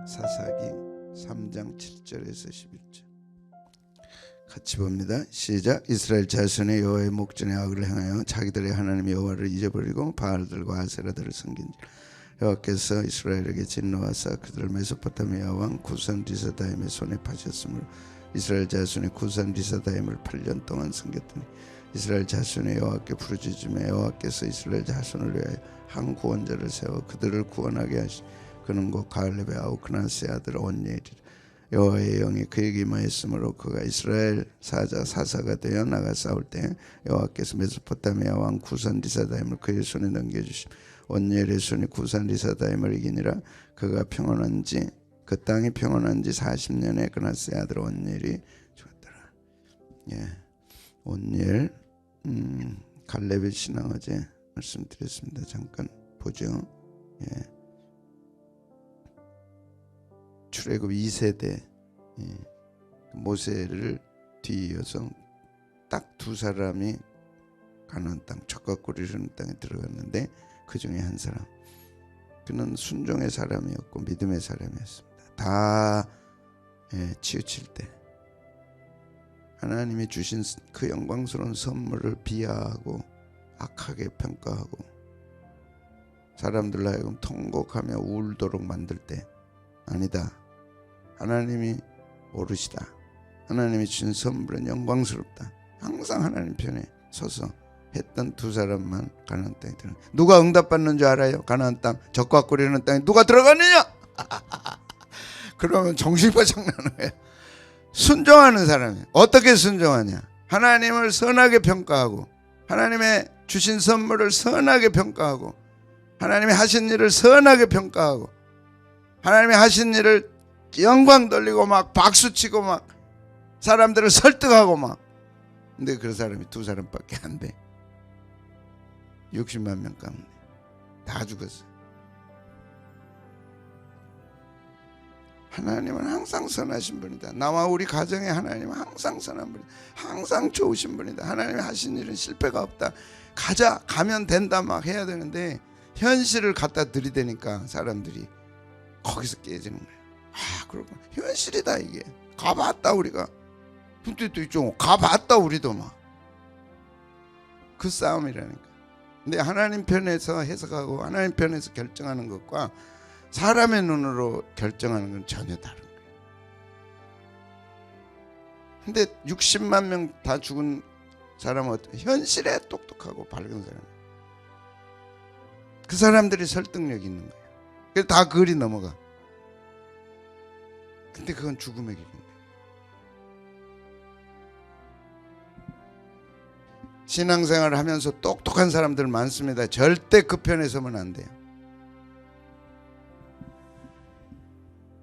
사사기 3장 7절에서 11절 같이 봅니다. 시작. 이스라엘 자손의 여호와의 목전에 악을 행하여 자기들의 하나님 여호와를 잊어버리고 바알들과 아세라들을 섬긴 여호와께서 이스라엘에게 진노하사 그들을 메소포타미아 왕 구산 리사다임의 손에 파셨으므로 이스라엘 자손의 구산 리사다임을 8년 동안 섬겼더니 이스라엘 자손의 여호와께 부르짖으며 여호와께서 이스라엘 자손을 위하여 한 구원자를 세워 그들을 구원하게 하시니 그는 곧 가알렙의 아우 그나스의 아들 온니엘이라. 여호와의 영이 그에게 임하였으므로 그가 이스라엘 사사가 되어 나가 싸울 때 여호와께서 메소포타미아 왕 구산 리사다임을 그의 손에 넘겨주시며 온니엘의 손이 구산 리사다임을 이기니라. 그가 평온한지 그 땅이 평온한지 40년에 그나스의 아들 온니엘이 죽었더라. 온니엘 갈렙의 신앙 어제 말씀드렸습니다. 잠깐 보죠. 출애굽 2세대 모세를 뒤이어서 딱 두 사람이 가나안 땅 적과꾸리르는 땅에 들어갔는데 그 중에 한 사람, 그는 순종의 사람이었고 믿음의 사람이었습니다. 다 치우칠 때 하나님이 주신 그 영광스러운 선물을 비하하고 악하게 평가하고 사람들로 하여금 통곡하며 울도록 만들 때 아니다, 하나님이 오르시다, 하나님이 주신 선물은 영광스럽다, 항상 하나님 편에 서서 했던 두 사람만 가나안 땅에 들어. 누가 응답받는 줄 알아요? 가나안 땅 적과 꾸리는 땅에 누가 들어가느냐? 그러면 정신이 바짝 나는 거야. 순종하는 사람이 어떻게 순종하냐? 하나님을 선하게 평가하고 하나님의 주신 선물을 선하게 평가하고 하나님이 하신 일을 선하게 평가하고 하나님이 하신 일을 영광 돌리고 막 박수치고 막 사람들을 설득하고 막. 근데 그 사람이 두 사람밖에 안 돼. 60만 명 가운데 다 죽었어요. 하나님은 항상 선하신 분이다. 나와 우리 가정의 하나님은 항상 선한 분이다. 항상 좋으신 분이다. 하나님이 하신 일은 실패가 없다. 가면 된다 막 해야 되는데 현실을 갖다 들이대니까 사람들이 거기서 깨지는 거예요. 그러고 현실이다 이게. 가봤다 우리가. 근데 또 있죠. 가봤다 우리도 막. 그 싸움이라니까. 근데 하나님 편에서 해석하고 하나님 편에서 결정하는 것과 사람의 눈으로 결정하는 건 전혀 다른 거예요. 근데 60만 명 다 죽은 사람은 어떻게? 현실에 똑똑하고 밝은 사람이에요. 그 사람들이 설득력이 있는 거예요. 그래서 다 그리 넘어가. 근데 그건 죽음의 길인 거예요. 신앙생활을 하면서 똑똑한 사람들 많습니다. 절대 그 편에 서면 안 돼요.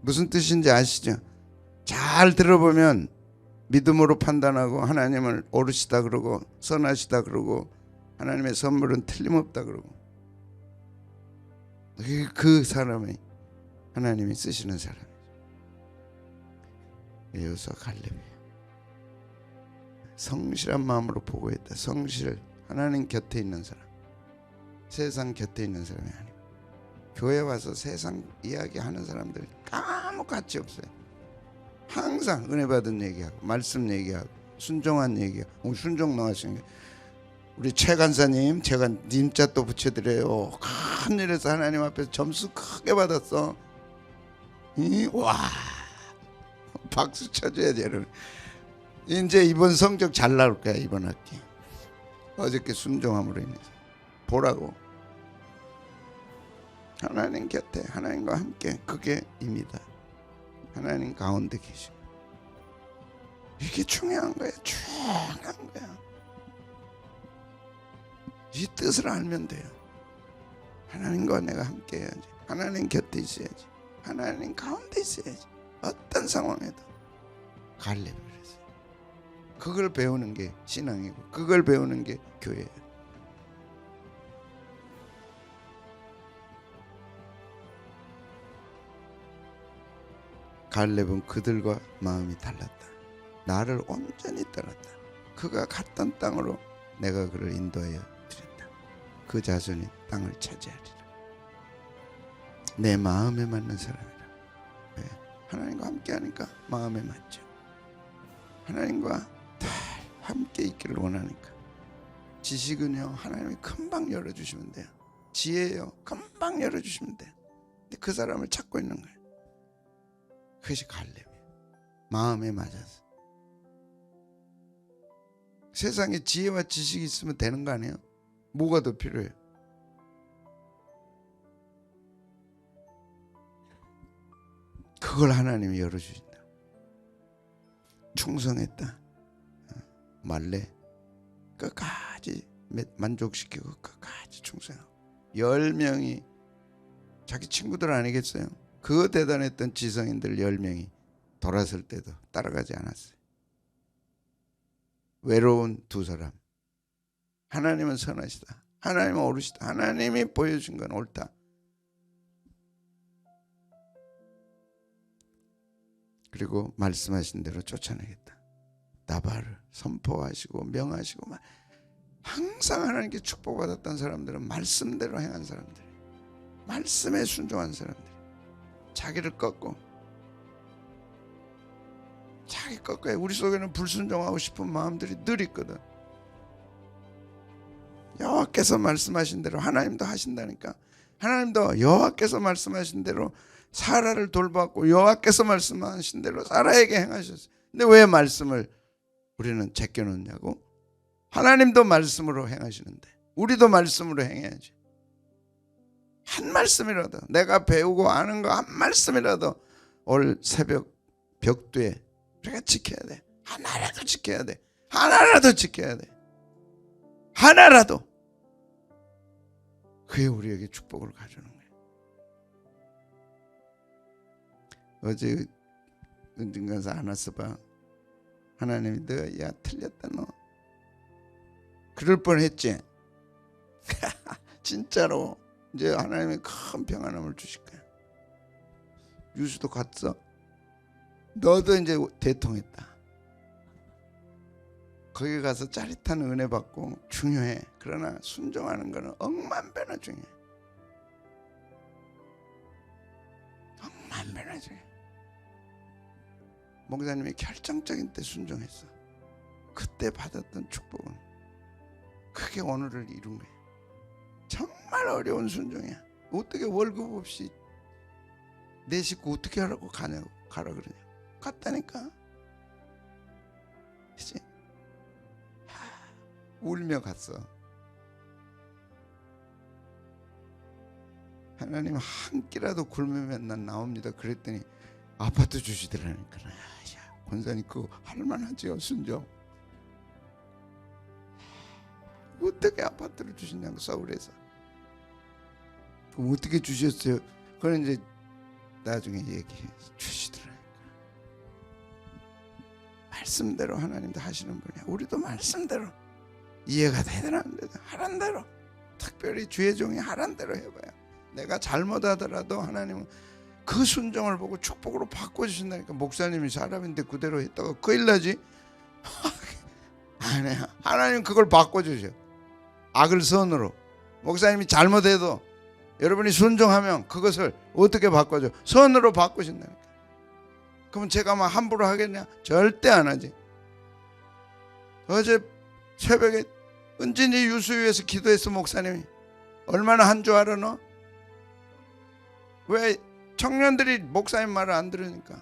무슨 뜻인지 아시죠? 잘 들어보면 믿음으로 판단하고 하나님을 오르시다 그러고 선하시다 그러고 하나님의 선물은 틀림없다 그러고 그 사람이 하나님이 쓰시는 사람이죠. 여호수아 갈렙이에요. 성실한 마음으로 보고했다. 성실, 하나님 곁에 있는 사람, 세상 곁에 있는 사람이 아니고 교회 와서 세상 이야기하는 사람들 아무 가치 없어요. 항상 은혜 받은 얘기하고 말씀 얘기하고 순종한 얘기하고 순종 나가시는 게 우리 최 간사님, 제가 님자 또 붙여드려요. 큰 일에서 하나님 앞에서 점수 크게 받았어. 와, 박수 쳐줘야지 여러분. 이제 이번 성적 잘 나올 거야. 이번 학기 어저께 순종함으로 인해서 보라고. 하나님 곁에 하나님과 함께 그게 임이다. 하나님 가운데 계시고 이게 중요한 거야. 중요한 거야. 이 뜻을 알면 돼요. 하나님과 내가 함께 해야지. 하나님 곁에 있어야지. 하나님 가운데 있어야지. 어떤 상황에도. 갈렙을 했어요. 그걸 배우는 게 신앙이고 그걸 배우는 게 교회예요. 갈렙은 그들과 마음이 달랐다. 나를 온전히 따랐다. 그가 갔던 땅으로 내가 그를 인도하여 드렸다. 그 자손이 땅을 차지하리라. 내 마음에 맞는 사람이라. 하나님과 함께 하니까 마음에 맞죠. 하나님과 다 함께 있기를 원하니까. 지식은요, 하나님이 금방 열어주시면 돼요. 지혜요, 금방 열어주시면 돼요. 근데 그 사람을 찾고 있는 거예요. 그것이 갈렙이에요. 마음에 맞아서. 세상에 지혜와 지식이 있으면 되는 거 아니에요? 뭐가 더 필요해요? 그걸 하나님이 열어주신다. 충성했다. 말래 끝까지 만족시키고 끝까지 충성하고 10명이 자기 친구들 아니겠어요? 그 대단했던 지성인들 10명이 돌아설 때도 따라가지 않았어요. 외로운 두 사람. 하나님은 선하시다. 하나님은 옳으시다. 하나님이 보여준 건 옳다. 그리고 말씀하신 대로 쫓아내겠다. 나발을 선포하시고 명하시고 항상 하나님께 축복받았던 사람들은 말씀대로 행한 사람들, 말씀에 순종한 사람들, 자기를 꺾고 자기 꺾어야. 우리 속에는 불순종하고 싶은 마음들이 늘 있거든. 여호와께서 말씀하신 대로 하나님도 하신다니까. 하나님도 여호와께서 말씀하신 대로 사라를 돌봤고 여호와께서 말씀하신 대로 사라에게 행하셨어요. 근데 왜 말씀을 우리는 제껴놓냐고? 하나님도 말씀으로 행하시는데 우리도 말씀으로 행해야지. 한 말씀이라도, 내가 배우고 아는 거 한 말씀이라도 올 새벽 벽두에 우리가 지켜야 돼. 하나라도 지켜야 돼. 하나라도 지켜야 돼. 하나라도. 그게 우리에게 축복을 가져오는 거예요. 어제 은진가서 안았어봐. 하나님이 너 야 틀렸다 너. 그럴 뻔했지. 진짜로 이제 하나님이 큰 평안함을 주실 거야. 유수도 갔어. 너도 이제 대통했다. 거기 가서 짜릿한 은혜 받고 중요해. 그러나 순종하는 거는 억만배나 중요해. 억만배나 중요해. 목사님이 결정적인 때 순종했어. 그때 받았던 축복은 그게 오늘을 이룬 거야. 정말 어려운 순종이야. 어떻게 월급 없이 내 식구 어떻게 하라고 가라 그러냐. 갔다니까. 그치? 울며 갔어. 하나님 한 끼라도 굶으면 난 나옵니다. 그랬더니 아파트 주시더라니까. 야, 권사님 그거 할만하지요. 순종. 어떻게 아파트를 주시냐고. 서울에서. 그럼 어떻게 주셨어요? 그건 이제 나중에 얘기해 주시더라니까. 말씀대로 하나님도 하시는 분이야. 우리도 말씀대로 이해가 되더라는데 하란 대로, 특별히 주의 종이 하란 대로 해봐야. 내가 잘못하더라도 하나님은 그 순종을 보고 축복으로 바꿔주신다니까. 목사님이 사람인데 그대로 했다가 큰일 나지. 아니야. 하나님 그걸 바꿔주셔. 악을 선으로. 목사님이 잘못해도 여러분이 순종하면 그것을 어떻게 바꿔줘? 선으로 바꾸신다니까. 그럼 제가 막 함부로 하겠냐? 절대 안 하지. 어제 새벽에 은진이 유수위에서 기도했어. 목사님이 얼마나 한 줄 알아 너? 왜 청년들이 목사님 말을 안 들으니까.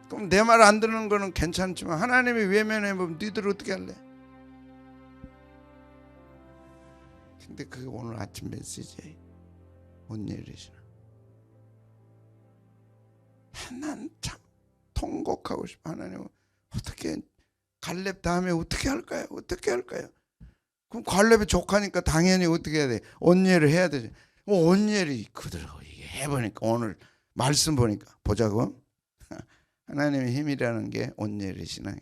그럼 내 말 안 듣는 거는 괜찮지만 하나님이 외면해보면 니들 어떻게 할래? 근데 그게 오늘 아침 메시지에 온일이시나. 난 참 통곡하고 싶어. 하나님 어떻게 갈렙 다음에 어떻게 할까요? 어떻게 할까요? 그럼 갈렙이 족하니까 당연히 어떻게 해야 돼? 온예를 해야 되지. 온예를 그대로 해보니까 오늘 말씀 보니까 보자고. 하나님의 힘이라는 게 온예의 신앙이에요.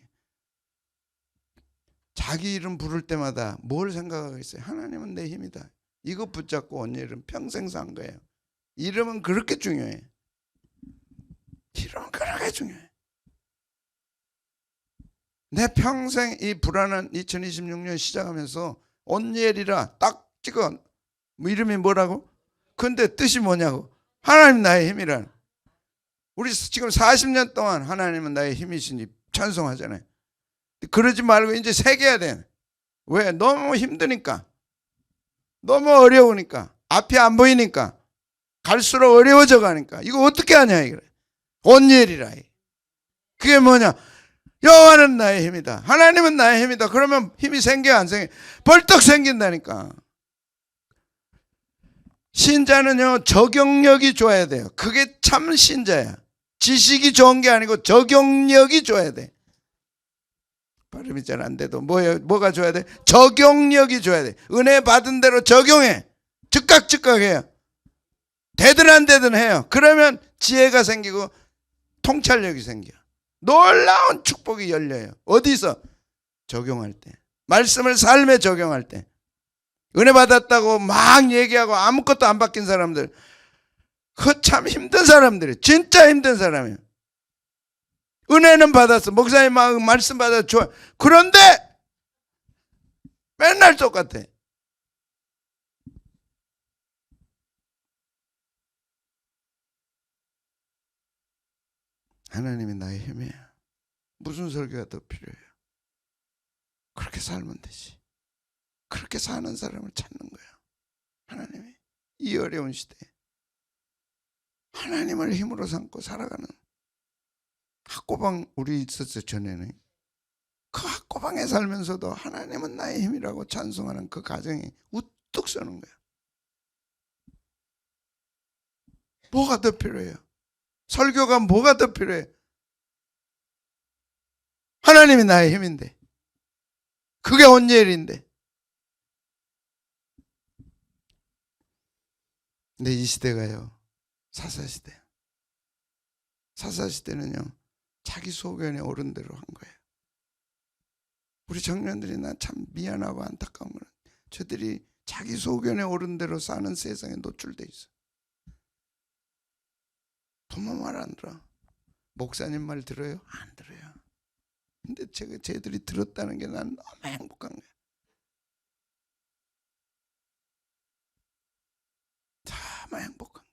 자기 이름 부를 때마다 뭘 생각하겠어요? 하나님은 내 힘이다. 이거 붙잡고 온예는 평생 산 거예요. 이름은 그렇게 중요해. 이름은 그렇게 중요해. 내 평생 이 불안한 2026년 시작하면서 온예리라 딱 찍어. 뭐 이름이 뭐라고? 근데 뜻이 뭐냐고. 하나님 나의 힘이라는. 우리 지금 40년 동안 하나님은 나의 힘이시니 찬송하잖아요. 그러지 말고 이제 새겨야 돼. 왜? 너무 힘드니까. 너무 어려우니까. 앞이 안 보이니까. 갈수록 어려워져 가니까. 이거 어떻게 하냐 이거래. 온일이라. 그게 뭐냐? 여호와는 나의 힘이다. 하나님은 나의 힘이다. 그러면 힘이 생겨 안 생겨? 벌떡 생긴다니까. 신자는요, 적용력이 좋아야 돼요. 그게 참 신자야. 지식이 좋은 게 아니고 적용력이 좋아야 돼. 발음이 잘 안 돼도 뭐가 좋아야 돼? 적용력이 좋아야 돼. 은혜 받은 대로 적용해. 즉각 해요. 되든 안 되든 해요. 그러면 지혜가 생기고 통찰력이 생겨. 놀라운 축복이 열려요. 어디서? 적용할 때. 말씀을 삶에 적용할 때. 은혜 받았다고 막 얘기하고 아무것도 안 바뀐 사람들, 그 참 힘든 사람들이에요. 진짜 힘든 사람이에요. 은혜는 받았어. 목사님 말씀 받았어. 좋아. 그런데 맨날 똑같아. 하나님이 나의 힘이에요. 무슨 설교가 더 필요해요? 그렇게 살면 되지. 그렇게 사는 사람을 찾는 거예요. 하나님이 이 어려운 시대에 하나님을 힘으로 삼고 살아가는 학고방 우리 있었어요. 전에는 그 학고방에 살면서도 하나님은 나의 힘이라고 찬송하는 그 가정이 우뚝 서는 거예요. 뭐가 더 필요해요? 설교가 뭐가 더 필요해? 하나님이 나의 힘인데, 그게 온예일인데. 근데 이 시대가요, 사사시대. 사사시대는요, 자기 소견에 오른 대로 한 거예요. 우리 청년들이 난 참 미안하고 안타까운 거는 저들이 자기 소견에 오른 대로 사는 세상에 노출돼 있어. 부모 말 안 들어. 목사님 말 들어요? 안 들어요. 근데 쟤들이 들었다는 게 난 너무 행복한 거야. 너무 행복한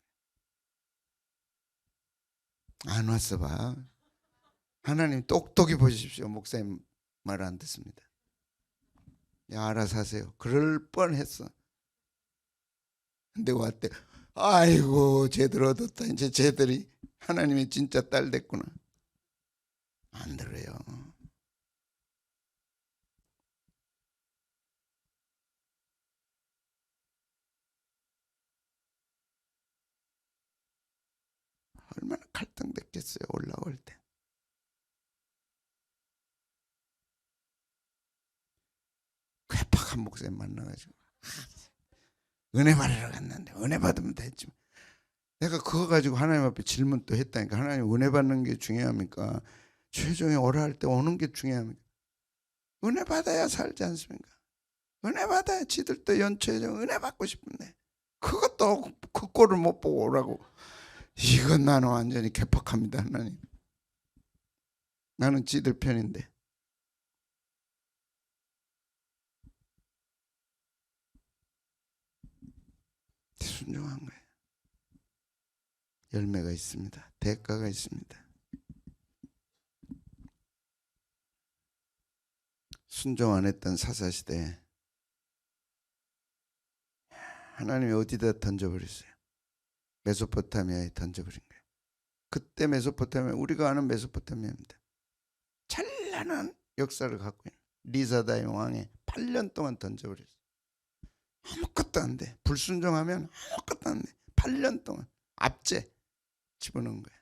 거야. 안 왔어 봐. 하나님 똑똑히 보십시오. 목사님 말 안 듣습니다. 야, 알아서 하세요. 그럴 뻔했어. 근데 왔대. 아이고, 쟤들 얻었다. 이제 쟤들이 하나님의 진짜 딸 됐구나. 안 들어요. 얼마나 갈등됐겠어요. 올라올 때. 괴팍한 목사님 만나가지고 은혜 받으러 갔는데 은혜 받으면 됐지. 내가 그거 가지고 하나님 앞에 질문 또 했다니까. 하나님, 은혜 받는 게 중요합니까? 최종에 오라 할 때 오는 게 중요합니까? 은혜 받아야 살지 않습니까? 은혜 받아야 지들도 연초에 은혜 받고 싶은데 그것도 그 꼴을 못 보고 오라고. 이건 나는 완전히 개팍합니다. 하나님, 나는 지들 편인데. 순종한 거예요. 열매가 있습니다. 대가가 있습니다. 순종 안 했던 사사시대에 하나님이 어디다 던져버렸어요? 메소포타미아에 던져버린 거예요. 그때 메소포타미아, 우리가 아는 메소포타미아입니다. 찬란한 역사를 갖고 있는 리사다임 왕에 8년 동안 던져버렸어요. 아무것도 안 돼. 불순종하면 아무것도 안 돼. 8년 동안 압제 집어넣은 거예요.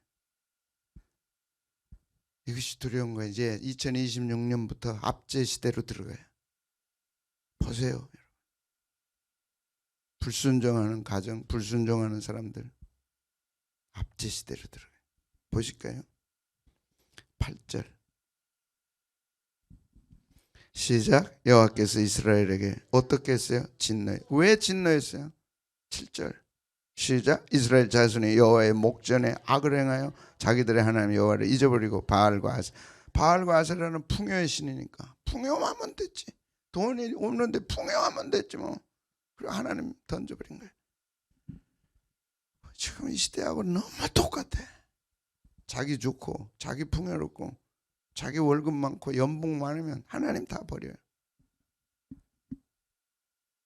이것이 두려운 거예요. 이제 2026년부터 압제 시대로 들어가요. 보세요. 불순종하는 가정, 불순종하는 사람들, 압제 시대로 들어가요. 보실까요? 8절 시작. 여호와께서 이스라엘에게 어떻게 했어요? 진노해. 왜 진노했어요? 7절 시작. 이스라엘 자손이 여호와의 목전에 악을 행하여 자기들의 하나님 여호와를 잊어버리고 바알과 아세라는 풍요의 신이니까 풍요하면 됐지. 돈이 없는데 풍요하면 됐지 뭐. 그리고 하나님 던져버린 거예요. 지금 이 시대하고 너무 똑같아. 자기 좋고 자기 풍요롭고 자기 월급 많고 연봉 많으면 하나님 다 버려요.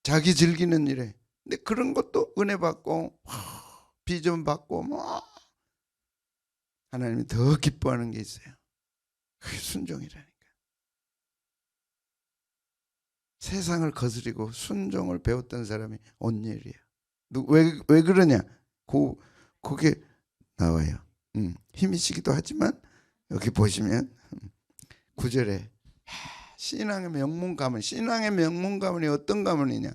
자기 즐기는 일에. 근데 그런 것도 은혜 받고 비전 받고 뭐 하나님이 더 기뻐하는 게 있어요. 그게 순종이라니까. 세상을 거스리고 순종을 배웠던 사람이 온니엘이야. 왜 그러냐? 그게 나와요. 힘이시기도 하지만 여기 보시면 9절에 신앙의 명문 가문, 신앙의 명문 가문이 어떤 가문이냐?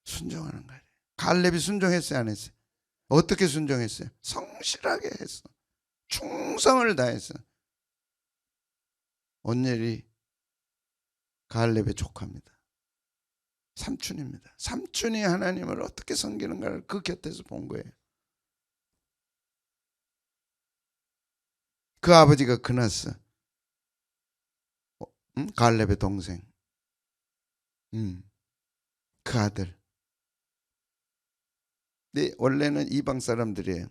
순종하는 거예요. 갈렙이 순종했어요, 안 했어요? 어떻게 순종했어요? 성실하게 했어. 충성을 다했어. 온니엘이 갈렙의 조카입니다. 삼촌입니다. 삼촌이 하나님을 어떻게 섬기는가를 그 곁에서 본 거예요. 그 아버지가 그나스, 갈렙의 동생, 그 아들. 근데 원래는 이방 사람들이에요.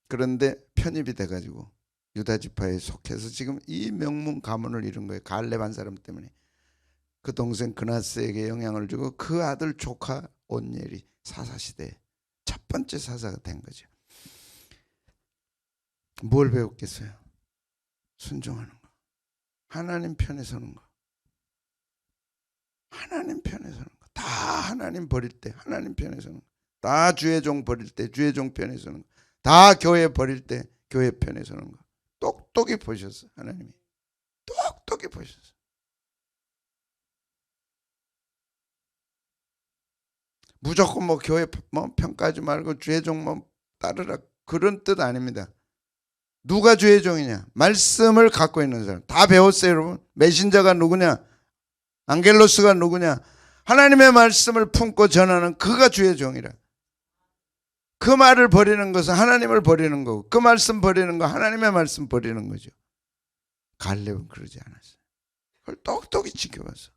그런데 편입이 돼가지고 유다 지파에 속해서 지금 이 명문 가문을 이룬 거예요. 갈렙 한 사람 때문에. 그 동생 그나스에게 영향을 주고 그 아들 조카 온니엘이 사사시대 첫 번째 사사가 된 거죠. 뭘 배웠겠어요? 순종하는 거. 하나님 편에 서는 거. 하나님 편에 서는 거. 다 하나님 버릴 때 하나님 편에 서는 거. 다 주의 종 버릴 때 주의 종 편에 서는 거. 다 교회 버릴 때 교회 편에 서는 거. 똑똑히 보셨어. 하나님이 똑똑히 보셨어. 무조건 뭐 교회 뭐 평가하지 말고 주의 종만 따르라 그런 뜻 아닙니다. 누가 주의 종이냐? 말씀을 갖고 있는 사람. 다 배웠어요, 여러분. 메신저가 누구냐? 안겔로스가 누구냐? 하나님의 말씀을 품고 전하는 그가 주의 종이라. 그 말을 버리는 것은 하나님을 버리는 거고 그 말씀 버리는 거 하나님의 말씀 버리는 거죠. 갈렙은 그러지 않았어요. 그걸 똑똑히 지켜봤어.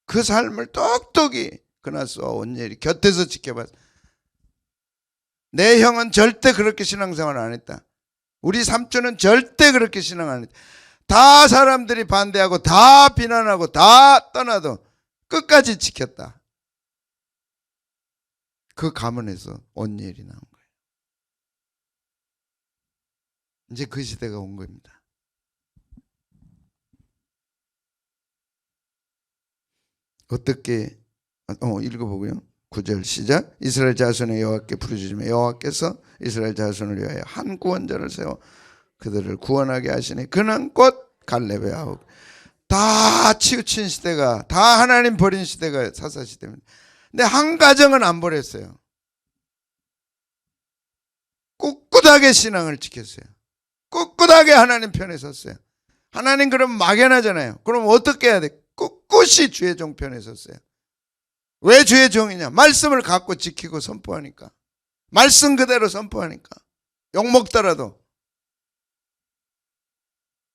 그 삶을 똑똑히 그나스와 온니엘이 곁에서 지켜봤어. 내 형은 절대 그렇게 신앙생활 안 했다. 우리 삼촌은 절대 그렇게 신앙 안 했다. 다 사람들이 반대하고 다 비난하고 다 떠나도 끝까지 지켰다. 그 가문에서 온니엘이 나온 거예요. 이제 그 시대가 온 겁니다. 어떻게 읽어보고요. 9절 시작. 이스라엘 자손의 여호와께 부르짖으며 여호와께서 이스라엘 자손을 위하여 한 구원자를 세워 그들을 구원하게 하시니 그는 곧 갈렙의 아우. 다 치우친 시대가 다 하나님 버린 시대가 사사 시대입니다. 근데 한 가정은 안 버렸어요. 꿋꿋하게 신앙을 지켰어요. 꿋꿋하게 하나님 편에 섰어요. 하나님 그럼 막연하잖아요. 그럼 어떻게 해야 돼? 꿋꿋이 주의 종 편에 섰어요. 왜 주의 종이냐? 말씀을 갖고 지키고 선포하니까. 말씀 그대로 선포하니까. 욕먹더라도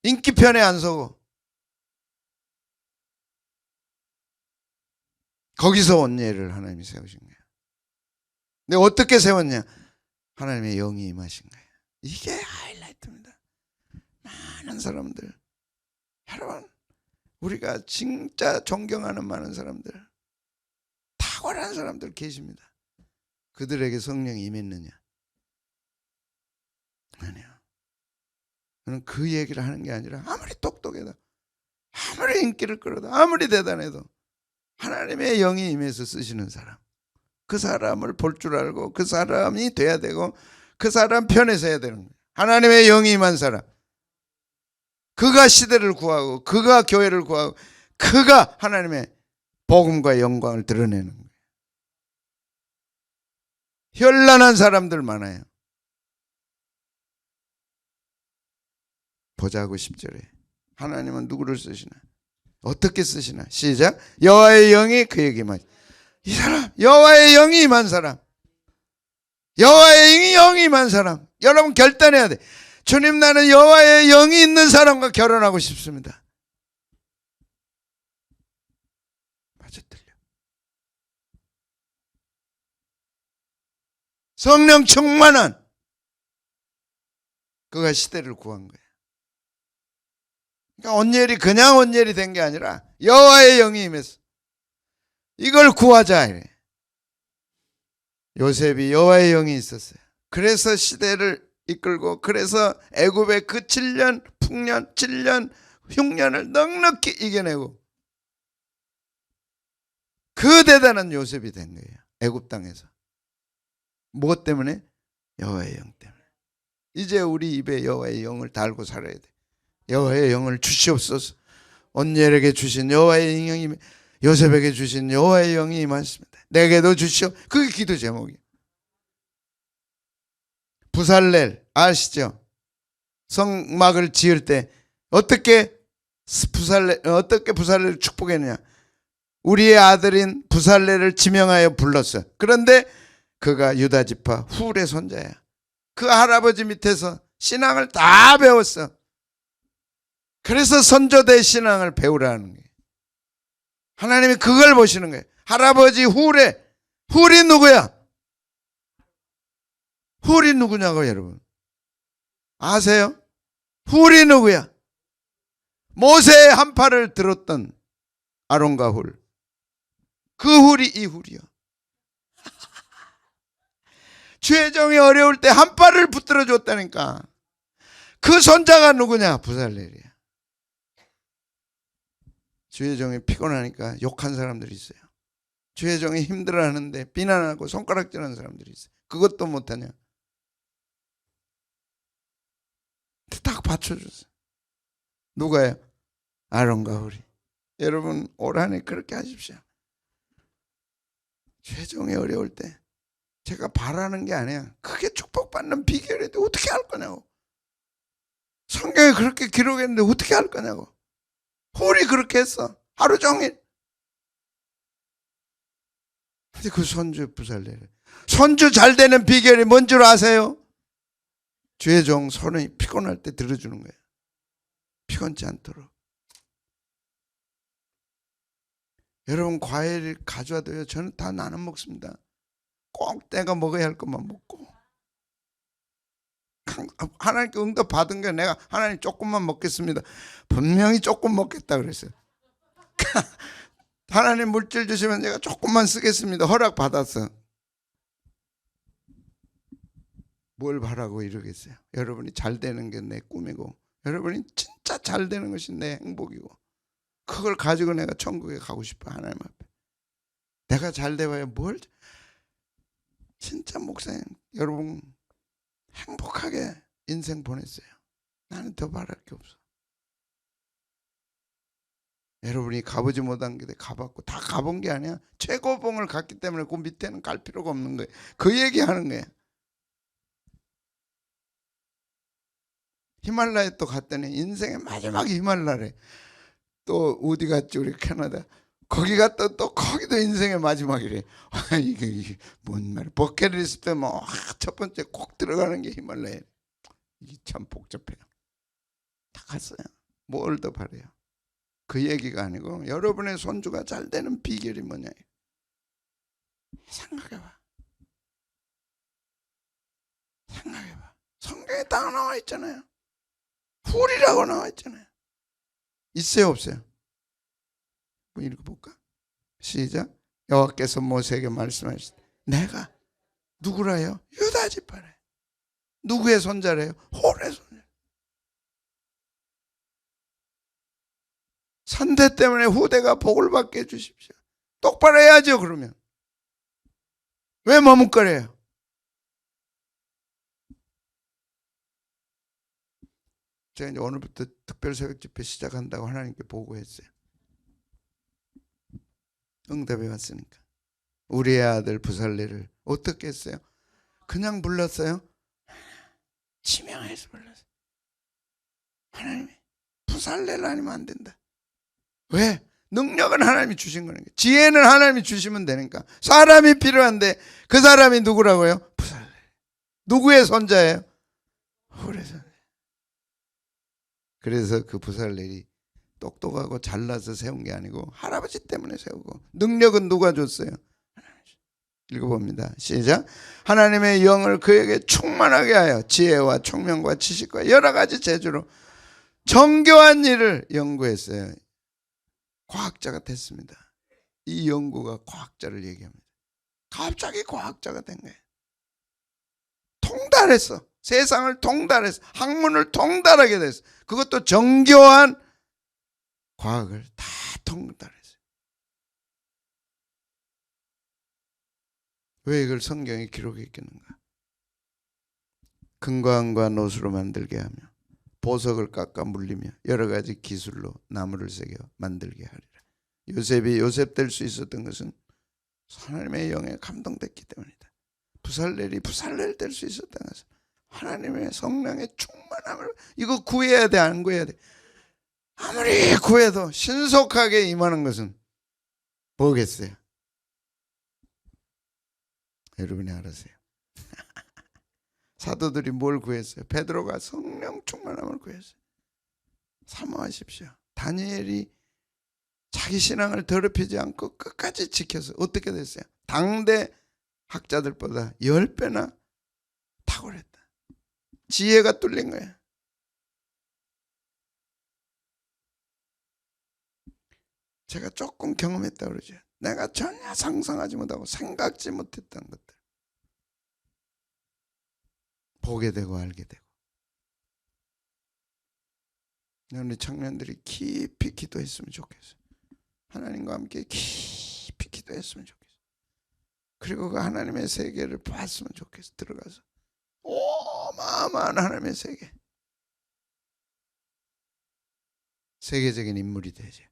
인기 편에 안 서고. 거기서 온니엘을 하나님이 세우신 거예요. 근데 어떻게 세웠냐? 하나님의 영이 임하신 거예요. 이게 하이라이트입니다. 많은 사람들, 여러분 우리가 진짜 존경하는 많은 사람들, 탁월한 사람들 계십니다. 그들에게 성령이 임했느냐? 아니요. 저는 그 얘기를 하는 게 아니라 아무리 똑똑해도 아무리 인기를 끌어도 아무리 대단해도 하나님의 영이 임해서 쓰시는 사람, 그 사람을 볼 줄 알고 그 사람이 돼야 되고 그 사람 편에 서야 되는 거예요. 하나님의 영이 임한 사람, 그가 시대를 구하고 그가 교회를 구하고 그가 하나님의 복음과 영광을 드러내는 거예요. 현란한 사람들 많아요. 보자고 10절에 하나님은 누구를 쓰시나? 어떻게 쓰시나? 시작. 여호와의 영이 그에게 임하시. 이 사람 여호와의 영이 임한 사람, 여호와의 영이 임한 사람. 여러분 결단해야 돼. 주님, 나는 여호와의 영이 있는 사람과 결혼하고 싶습니다. 맞아, 틀려. 성령 충만한 그가 시대를 구한 거예요. 그러니까 온열이 그냥 온열이 된 게 아니라 여호와의 영이 임해서 이걸 구하자 이래. 요셉이 여호와의 영이 있었어요. 그래서 시대를 이끌고, 그래서 애굽의 그 7년 풍년 7년 흉년을 넉넉히 이겨내고 그 대단한 요셉이 된 거예요. 애굽 땅에서. 무엇 때문에? 여호와의 영 때문에. 이제 우리 입에 여호와의 영을 달고 살아야 돼. 여호와의 영을 주시옵소서. 온열에게 주신 여호와의 영이, 요셉에게 주신 여호와의 영이 임하십니다. 내게도 주시오. 그게 기도 제목이에요. 부살렐 아시죠? 성막을 지을 때 어떻게 부살렐을 축복했느냐? 우리의 아들인 부살렐을 지명하여 불렀어요. 그런데 그가 유다 지파 훌의 손자야. 그 할아버지 밑에서 신앙을 다 배웠어. 그래서 선조대 신앙을 배우라는 거예요. 하나님이 그걸 보시는 거예요. 할아버지 훌이 누구야? 훌이 누구냐고 여러분 아세요? 훌이 누구야? 모세의 한 팔을 들었던 아론과 훌. 그 훌이 이 훌이요. 죄정이 어려울 때 한 팔을 붙들어 줬다니까. 그 손자가 누구냐? 부살렐이야. 죄정이 피곤하니까 욕한 사람들이 있어요. 죄정이 힘들어하는데 비난하고 손가락질하는 사람들이 있어요. 그것도 못하냐? 딱 받쳐줬어요. 누가요? 아론과 훌이. 여러분 올 한 해 그렇게 하십시오. 죄정이 어려울 때 제가 바라는 게 아니야. 크게 축복받는 비결인데 어떻게 할 거냐고. 성경에 그렇게 기록했는데 어떻게 할 거냐고. 훌이 그렇게 했어. 하루 종일. 근데 그 손주 부살렐. 손주 잘 되는 비결이 뭔 줄 아세요? 죄종 손이 피곤할 때 들어주는 거예요. 피곤치 않도록. 여러분 과일 가져와도요. 저는 다 나눠 먹습니다. 꼭 내가 먹어야 할 것만 먹고. 하나님께 응답 받은 게 내가 하나님 조금만 먹겠습니다. 분명히 조금 먹겠다 그랬어요. 하나님 물질 주시면 제가 조금만 쓰겠습니다. 허락 받았어. 뭘 바라고 이러겠어요. 여러분이 잘 되는 게 내 꿈이고 여러분이 진짜 잘 되는 것이 내 행복이고 그걸 가지고 내가 천국에 가고 싶어. 하나님 앞에 내가 잘 돼봐야 뭘. 진짜 목사님 여러분 행복하게 인생 보냈어요. 나는 더 바랄 게 없어. 여러분이 가보지 못한 게 가봤고 다 가본 게 아니야. 최고봉을 갔기 때문에 그 밑에는 갈 필요가 없는 거예요. 그 얘기하는 거예요. 히말라야에 또 갔더니 인생의 마지막 히말라야래. 또 어디 갔지 우리 캐나다. 거기 갔다 또 거기도 인생의 마지막이래. 이게 뭔 말이야. 버킷리스트 뭐 첫 번째 꼭 들어가는 게 히말라야. 이게 참 복잡해요. 다 갔어요. 뭘 더 바래요. 그 얘기가 아니고 여러분의 손주가 잘 되는 비결이 뭐냐. 생각해봐. 생각해봐. 성경에 딱 나와 있잖아요. 훌이라고 나와 있잖아요. 있어요 없어요? 한번 읽어볼까? 시작. 여호와께서 모세에게 말씀하시되 내가 누구라요? 유다 지파래. 누구의 손자래요? 홀의 손자. 선대 때문에 후대가 복을 받게 해주십시오. 똑바로 해야죠. 그러면 왜 머뭇거려요? 제가 이제 오늘부터 특별 새벽 집회 시작한다고 하나님께 보고했어요. 응답이 왔으니까. 우리의 아들 부살렐을 어떻게 했어요? 그냥 불렀어요? 지명해서 불렀어요. 하나님이 부살렐 아니면 안 된다. 왜? 능력은 하나님이 주신 거니까. 지혜는 하나님이 주시면 되니까. 사람이 필요한데 그 사람이 누구라고요? 부살렐. 누구의 손자예요? 훌의 손자. 그래서 그 부살렐이 똑똑하고 잘나서 세운 게 아니고 할아버지 때문에 세우고 능력은 누가 줬어요? 읽어봅니다. 시작. 하나님의 영을 그에게 충만하게 하여 지혜와 총명과 지식과 여러 가지 재주로 정교한 일을 연구했어요. 과학자가 됐습니다. 이 연구가 과학자를 얘기합니다. 갑자기 과학자가 된 거예요. 통달했어. 세상을 통달했어. 학문을 통달하게 됐어. 그것도 정교한 과학을 다 통달했어요. 왜 이걸 성경에 기록했겠는가? 금광과 노수로 만들게 하며 보석을 깎아 물리며 여러 가지 기술로 나무를 새겨 만들게 하리라. 요셉이 요셉 될 수 있었던 것은 하나님의 영에 감동됐기 때문이다. 부살렐이 부살렐 될 수 있었던 것은 하나님의 성령의 충만함을, 이거 구해야 돼, 안 구해야 돼? 아무리 구해도 신속하게 임하는 것은 뭐겠어요? 여러분이 알아세요. 사도들이 뭘 구했어요? 베드로가 성령 충만함을 구했어요. 사모하십시오. 다니엘이 자기 신앙을 더럽히지 않고 끝까지 지켜서 어떻게 됐어요? 당대 학자들보다 10배나 탁월했다. 지혜가 뚫린 거야. 제가 조금 경험했다 그러죠. 내가 전혀 상상하지 못하고 생각지 못했던 것들 보게 되고 알게 되고. 우리 청년들이 깊이 기도했으면 좋겠어요. 하나님과 함께 깊이 기도했으면 좋겠어요. 그리고 그 하나님의 세계를 봤으면 좋겠어요. 들어가서 어마어마한 하나님의 세계, 세계적인 인물이 되죠.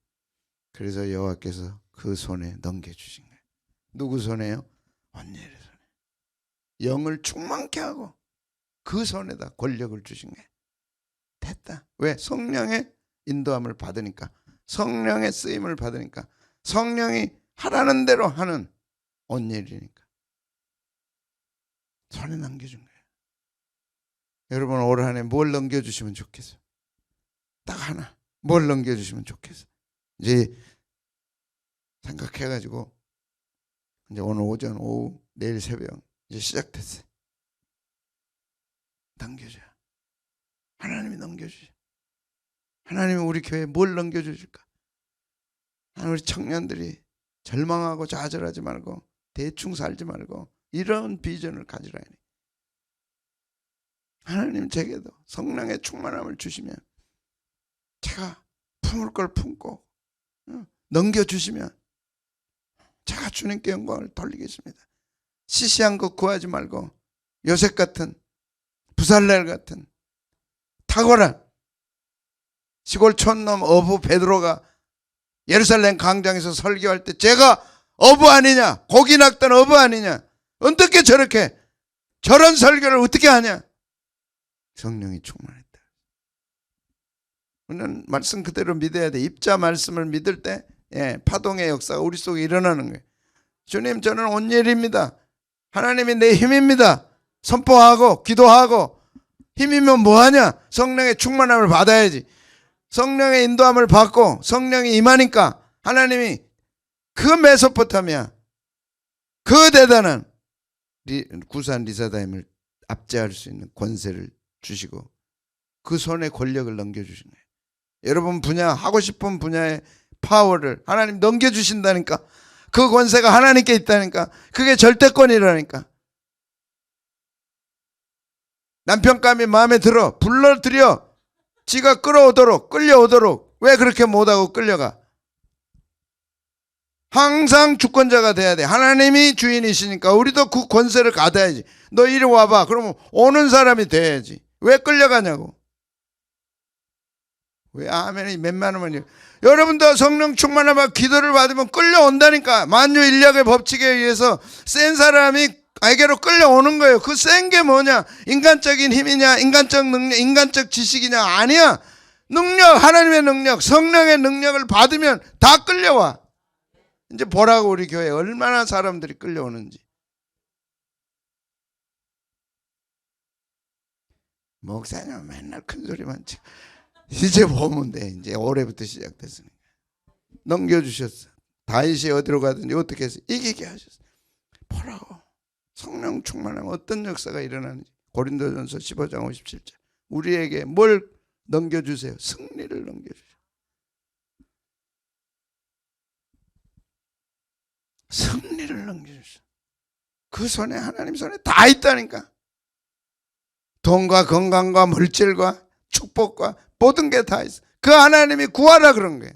그래서 여호와께서 그 손에 넘겨주신 거예요. 누구 손에요? 언니의 손에. 영을 충만케 하고 그 손에다 권력을 주신 거예요. 됐다. 왜? 성령의 인도함을 받으니까, 성령의 쓰임을 받으니까, 성령이 하라는 대로 하는 언니이니까 손에 남겨준 거예요. 여러분 올 한 해 뭘 넘겨주시면 좋겠어요? 딱 하나. 뭘 넘겨주시면 좋겠어요? 이제 생각해가지고 이제 오늘 오전, 오후, 내일 새벽 이제 시작됐어요. 넘겨줘요. 하나님이 넘겨주죠. 하나님이 우리 교회에 뭘 넘겨주실까? 우리 청년들이 절망하고 좌절하지 말고 대충 살지 말고 이런 비전을 가지라. 하나님 제게도 성령의 충만함을 주시면 제가 품을 걸 품고 넘겨주시면 제가 주님께 영광을 돌리겠습니다. 시시한 것 구하지 말고 요셉 같은, 부살렐 같은 탁월한 시골 촌놈 어부 베드로가 예루살렘 광장에서 설교할 때 제가 어부 아니냐, 고기 낚던 어부 아니냐, 어떻게 저렇게 저런 설교를 어떻게 하냐? 성령이 충만했다. 우리는 말씀 그대로 믿어야 돼. 입자 말씀을 믿을 때 파동의 역사가 우리 속에 일어나는 거예요. 주님, 저는 온일입니다. 하나님이 내 힘입니다. 선포하고 기도하고. 힘이면 뭐하냐? 성령의 충만함을 받아야지. 성령의 인도함을 받고 성령이 임하니까 하나님이 그 메소포타미아, 그 대단한 구산 리사다임을 압제할 수 있는 권세를 주시고 그 손에 권력을 넘겨주신 거예요. 여러분 분야, 하고 싶은 분야의 파워를 하나님 넘겨주신다니까. 그 권세가 하나님께 있다니까. 그게 절대권이라니까. 남편감이 마음에 들어 불러들여 지가 끌려오도록. 왜 그렇게 못하고 끌려가? 항상 주권자가 돼야 돼. 하나님이 주인이시니까 우리도 그 권세를 가져야지. 너 이리 와봐. 그러면 오는 사람이 돼야지. 왜 끌려가냐고. 왜 아멘이 몇만원만. 여러분도 성령 충만하면 기도를 받으면 끌려온다니까. 만유인력의 법칙에 의해서 센 사람이 에게로 끌려오는 거예요. 그 센 게 뭐냐? 인간적인 힘이냐, 인간적 능력, 인간적 지식이냐? 아니야. 능력, 하나님의 능력, 성령의 능력을 받으면 다 끌려와. 이제 보라고 우리 교회에 얼마나 사람들이 끌려오는지. 목사님 맨날 큰 소리만 치고. 이제 보면 돼. 이제 올해부터 시작됐으니까. 넘겨주셨어. 다윗이 어디로 가든지 어떻게 해서 이기게 하셨어. 보라고. 성령 충만하면 어떤 역사가 일어나는지. 고린도전서 15장 57절. 우리에게 뭘 넘겨주세요? 승리를 넘겨주세요. 승리를 넘겨주세요. 그 손에, 하나님 손에 다 있다니까. 돈과 건강과 물질과 축복과 모든 게 다 있어. 그 하나님이 구하라 그런 거예요.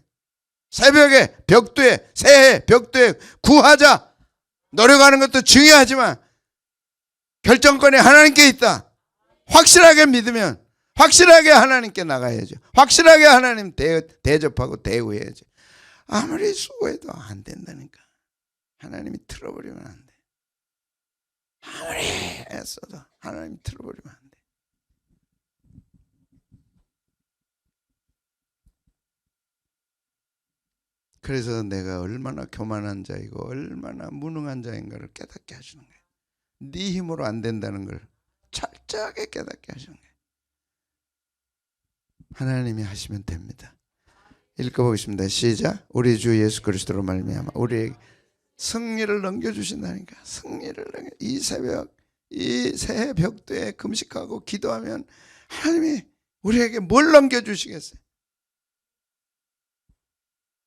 새벽에 벽두에, 새해 벽두에 구하자. 노력하는 것도 중요하지만 결정권이 하나님께 있다. 확실하게 믿으면 확실하게 하나님께 나가야죠. 확실하게 하나님 대접하고 대우해야죠. 아무리 수고해도 안 된다니까. 하나님이 틀어버리면 안 돼. 아무리 애써도 하나님이 틀어버리면 안 돼. 그래서 내가 얼마나 교만한 자이고 얼마나 무능한 자인가를 깨닫게 하시는 거예요. 네 힘으로 안 된다는 걸 철저하게 깨닫게 하시는 거예요. 하나님이 하시면 됩니다. 읽어보겠습니다. 시작. 우리 주 예수 그리스도로 말미암아 우리에게 승리를 넘겨주신다니까. 승리를 넘겨. 이 새벽, 이 새해 벽두에 금식하고 기도하면 하나님이 우리에게 뭘 넘겨주시겠어요?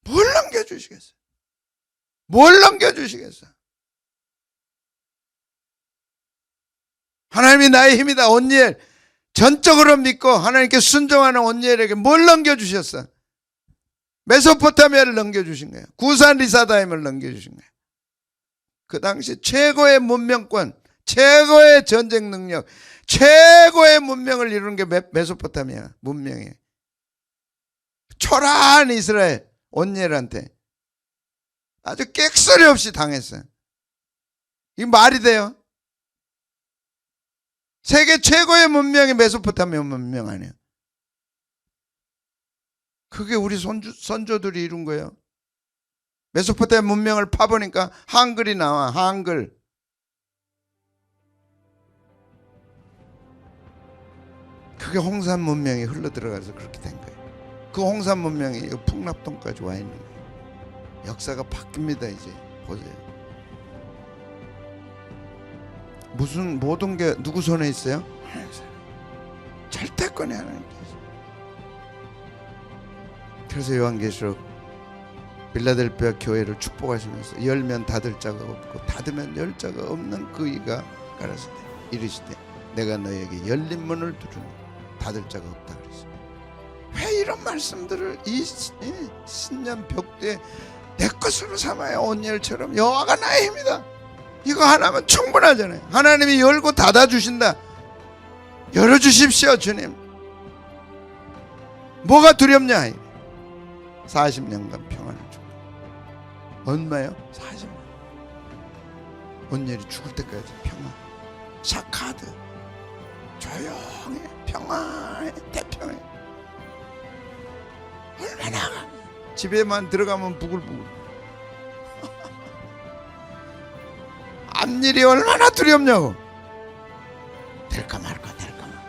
뭘 넘겨주시겠어요? 뭘 넘겨주시겠어요? 하나님이 나의 힘이다. 온니엘 전적으로 믿고 하나님께 순종하는 온니엘에게 뭘 넘겨주셨어? 메소포타미아를 넘겨주신 거예요. 구산 리사다임을 넘겨주신 거예요. 그 당시 최고의 문명권, 최고의 전쟁 능력, 최고의 문명을 이루는 게 메소포타미아 문명이에요. 초라한 이스라엘 온니엘한테 아주 객소리 없이 당했어요. 이게 말이 돼요? 세계 최고의 문명이 메소포타미아 문명 아니에요. 그게 우리 선조들이 이룬 거예요. 메소포타미아 문명을 파보니까 한글이 나와. 한글. 그게 홍산 문명이 흘러들어가서 그렇게 된 거예요. 그 홍산 문명이 풍납동까지 와 있는 거예요. 역사가 바뀝니다. 이제 보세요. 무슨 모든 게 누구 손에 있어요? 절대권이 하나님께 있어요. 그래서 요한계시록 빌라델피아 교회를 축복하시면서 열면 닫을 자가 없고 닫으면 열 자가 없는 그 이가 가라사대 이르시되 내가 너에게 열린 문을 두르니 닫을 자가 없다 그랬어요. 왜 이런 말씀들을 이 신년 벽두에 내 것으로 삼아야 온열처럼 여호와가 나의 힘이다. 이거 하나면 충분하잖아요. 하나님이 열고 닫아주신다. 열어주십시오 주님. 뭐가 두렵냐. 40년간 평안을 주고. 얼마요? 40년. 온열이 죽을 때까지 평안. 샤카드 조용해. 평안해. 대평해. 얼마나 집에만 들어가면 부글부글. 앞일이 얼마나 두렵냐고. 될까 말까 될까 말까.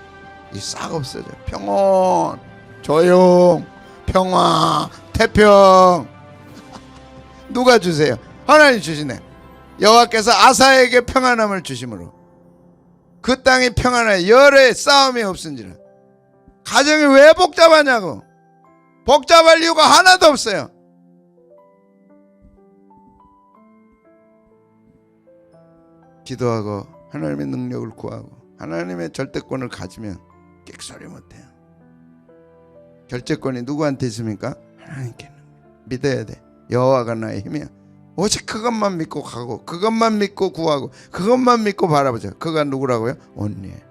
이 싹 없어져. 평온 조용 평화 태평. 누가 주세요? 하나님 주시네. 여호와께서 아사에게 평안함을 주심으로 그 땅이 평안하여 열의 싸움이 없은지라. 가정이 왜 복잡하냐고. 복잡할 이유가 하나도 없어요. 기도하고 하나님의 능력을 구하고 하나님의 절대권을 가지면 객소리 못해요. 결재권이 누구한테 있습니까? 하나님께. 믿어야 돼. 여호와가 나의 힘이야. 오직 그것만 믿고 가고 그것만 믿고 구하고 그것만 믿고 바라보자. 그가 누구라고요? 온니엘.